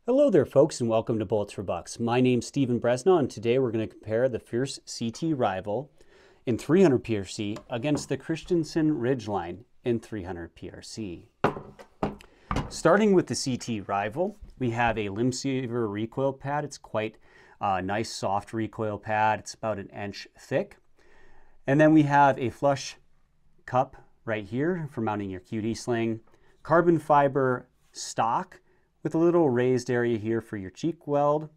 Hello there folks and welcome to Bullets for Bucks. My name's Stephen Bresnaugh and today we're going to compare the Fierce CT Rival in 300 PRC against the Christensen Ridgeline in 300 PRC. Starting with the CT Rival, we have a limb saver recoil pad. It's quite a nice soft recoil pad. It's about an inch thick. And then we have a flush cup right here for mounting your QD sling, carbon fiber stock with a little raised area here for your cheek weld.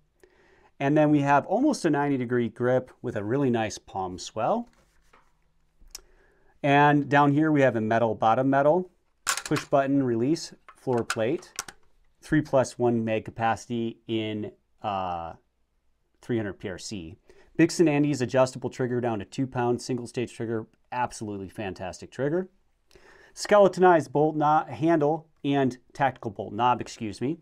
And then we have almost a 90-degree grip with a really nice palm swell. And down here we have a metal bottom metal, push button release floor plate, 3+1 meg capacity in 300 PRC. Bixen Andes adjustable trigger down to 2 pounds, single stage trigger, absolutely fantastic trigger. Skeletonized bolt handle and tactical bolt knob, excuse me.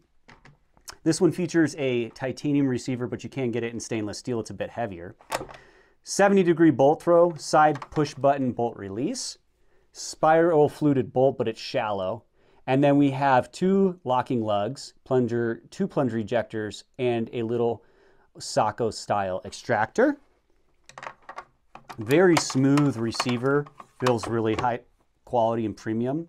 This one features a titanium receiver, but you can get it in stainless steel. It's a bit heavier. 70-degree bolt throw, side push button bolt release, spiral fluted bolt, but it's shallow. And then we have 2 locking lugs, 2 plunger ejectors, and a little Sacco style extractor. Very smooth receiver, feels really high quality and premium.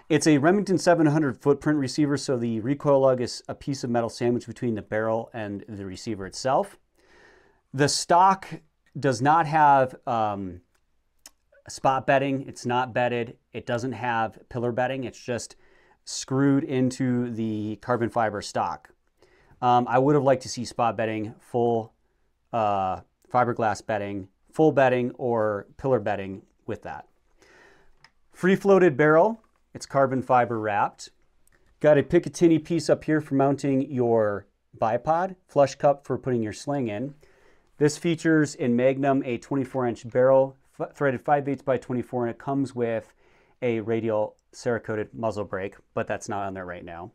It's a Remington 700 footprint receiver, so the recoil lug is a piece of metal sandwich between the barrel and the receiver itself. The stock does not have spot bedding. It's not bedded. It doesn't have pillar bedding. It's just screwed into the carbon fiber stock. I would have liked to see spot bedding, full fiberglass bedding, full bedding, or pillar bedding with that. Free floated barrel, it's carbon fiber wrapped. Got a Picatinny piece up here for mounting your bipod, flush cup for putting your sling in. This features in Magnum a 24-inch barrel, threaded 5/8 by 24, and it comes with a radial Cerakoted muzzle brake, but that's not on there right now.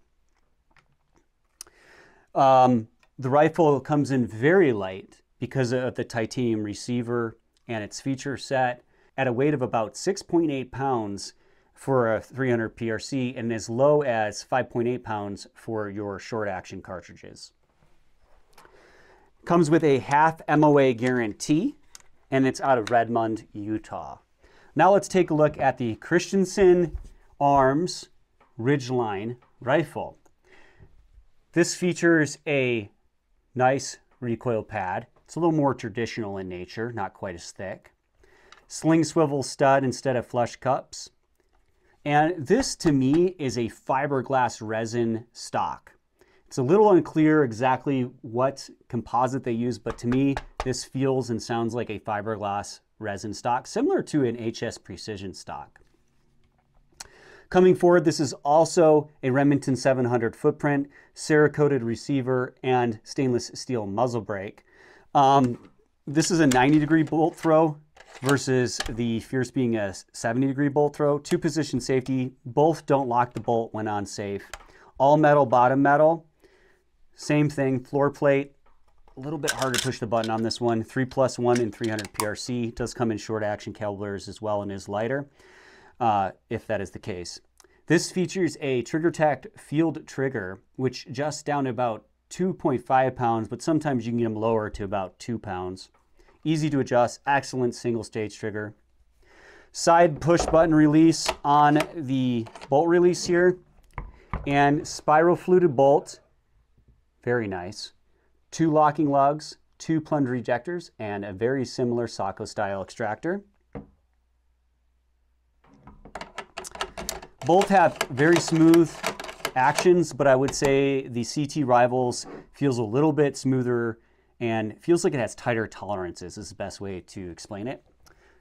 The rifle comes in very light because of the titanium receiver and its feature set at a weight of about 6.8 pounds for a 300 PRC and as low as 5.8 pounds for your short action cartridges. Comes with a half MOA guarantee and it's out of Redmond, Utah. Now let's take a look at the Christensen Arms Ridgeline rifle. This features a nice recoil pad. It's a little more traditional in nature, not quite as thick. Sling swivel stud instead of flush cups. And this to me is a fiberglass resin stock. It's a little unclear exactly what composite they use, but to me this feels and sounds like a fiberglass resin stock, similar to an HS Precision stock. Coming forward, this is also a Remington 700 footprint, Cerakoted receiver, and stainless steel muzzle brake. This is a 90-degree bolt throw versus the Fierce being a 70-degree bolt throw. 2-position safety, both don't lock the bolt when on safe. All metal, bottom metal. Same thing, floor plate. A little bit harder to push the button on this one. 3+1 in 300 PRC. Does come in short action calibers as well and is lighter. If that is the case. This features a trigger-tacked field trigger, which adjusts down to about 2.5 pounds, but sometimes you can get them lower to about 2 pounds. Easy to adjust, excellent single-stage trigger. Side push button release on the bolt release here, and spiral fluted bolt, very nice. 2 locking lugs, 2 plunger ejectors, and a very similar Sacco style extractor. Both have very smooth actions, but I would say the CT Rivals feels a little bit smoother and feels like it has tighter tolerances is the best way to explain it.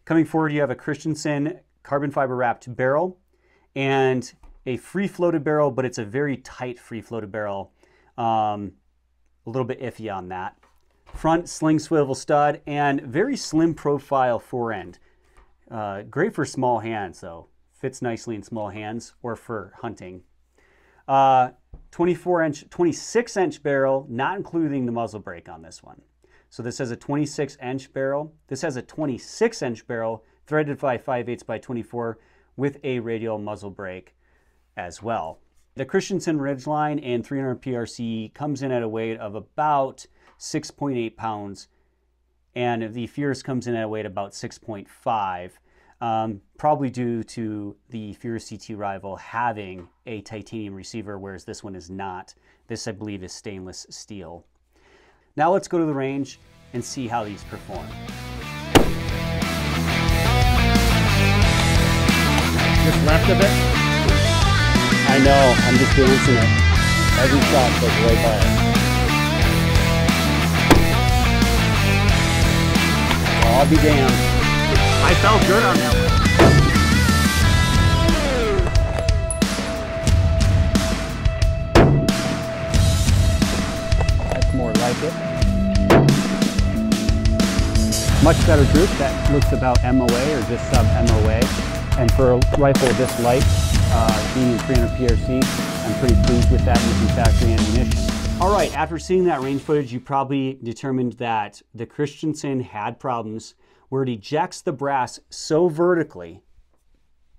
Coming forward, you have a Christensen carbon fiber wrapped barrel and a free floated barrel, but it's a very tight free floated barrel. A little bit iffy on that. Front sling swivel stud and very slim profile forend. Great for small hands though. Fits nicely in small hands or for hunting. 26-inch barrel, not including the muzzle brake on this one. So this has a 26-inch barrel. This has a 26-inch barrel, threaded by 5/8 by 24 with a radial muzzle brake as well. The Christensen Ridgeline in 300 PRC comes in at a weight of about 6.8 pounds, and the Fierce comes in at a weight about 6.5, probably due to the Fierce CT Rival having a titanium receiver, whereas this one is not. This, I believe, is stainless steel. Now let's go to the range and see how these perform. Just left of it? I know, I'm just dancing it. Every shot goes right by it. I'll be damned. I felt good on that one. That's more like it. Much better group. That looks about MOA or just sub MOA. And for a rifle this light, being in 300 PRC, I'm pretty pleased with that using factory ammunition. All right, after seeing that range footage, you probably determined that the Christensen had problems where it ejects the brass so vertically,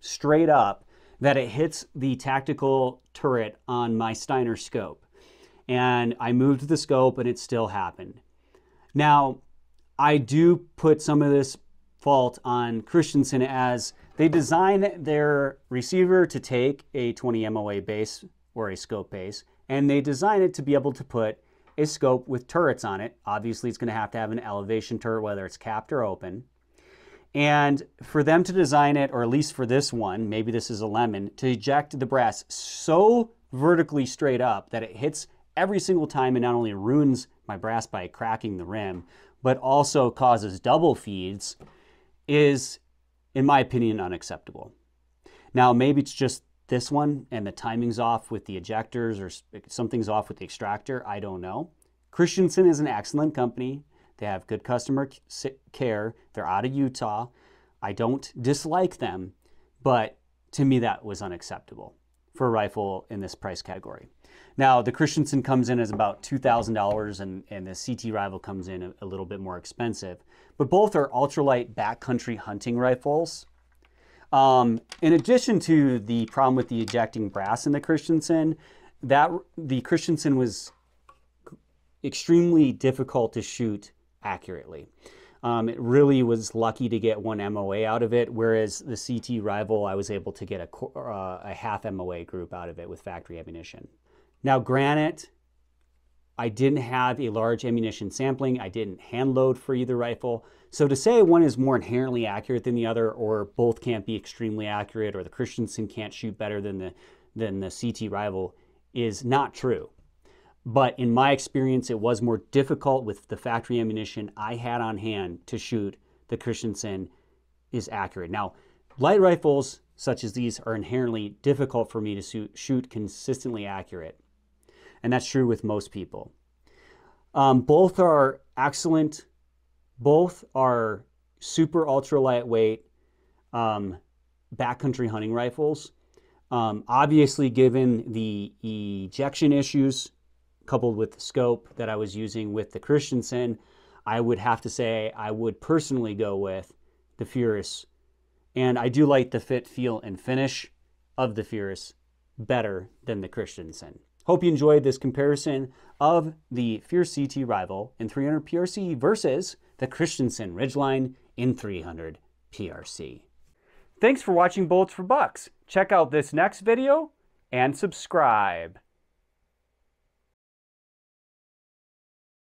straight up, that it hits the tactical turret on my Steiner scope. And I moved the scope and it still happened. Now, I do put some of this fault on Christensen, as they design their receiver to take a 20 MOA base or a scope base, and they design it to be able to put a scope with turrets on it. Obviously, it's going to have an elevation turret, whether it's capped or open. And for them to design it, or at least for this one, maybe this is a lemon, to eject the brass so vertically straight up that it hits every single time and not only ruins my brass by cracking the rim, but also causes double feeds, is, in my opinion, unacceptable. Now, maybe it's just this one and the timing's off with the ejectors, or something's off with the extractor. I don't know. Christensen is an excellent company. They have good customer care. They're out of Utah. I don't dislike them, but to me that was unacceptable for a rifle in this price category. Now, the Christensen comes in as about $2,000, and the CT Rival comes in a little bit more expensive. But both are ultralight backcountry hunting rifles. In addition to the problem with the ejecting brass in the Christensen, the Christensen was extremely difficult to shoot accurately. It really was lucky to get one MOA out of it, whereas the CT Rival, I was able to get a half MOA group out of it with factory ammunition. Now, granted, I didn't have a large ammunition sampling. I didn't hand load for either rifle. So to say one is more inherently accurate than the other, or both can't be extremely accurate, or the Christensen can't shoot better than the CT Rival, is not true. But in my experience, it was more difficult with the factory ammunition I had on hand to shoot. The Christensen is accurate. Now, light rifles such as these are inherently difficult for me to shoot consistently accurate. And that's true with most people. Both are excellent. Both are super ultra lightweight backcountry hunting rifles. Obviously, given the ejection issues coupled with the scope that I was using with the Christensen, I would have to say I would personally go with the Fierce. And I do like the fit, feel, and finish of the Fierce better than the Christensen. Hope you enjoyed this comparison of the Fierce CT Rival in 300 PRC versus the Christensen Ridgeline in 300 PRC. Thanks for watching Bullets for Bucks. Check out this next video and subscribe.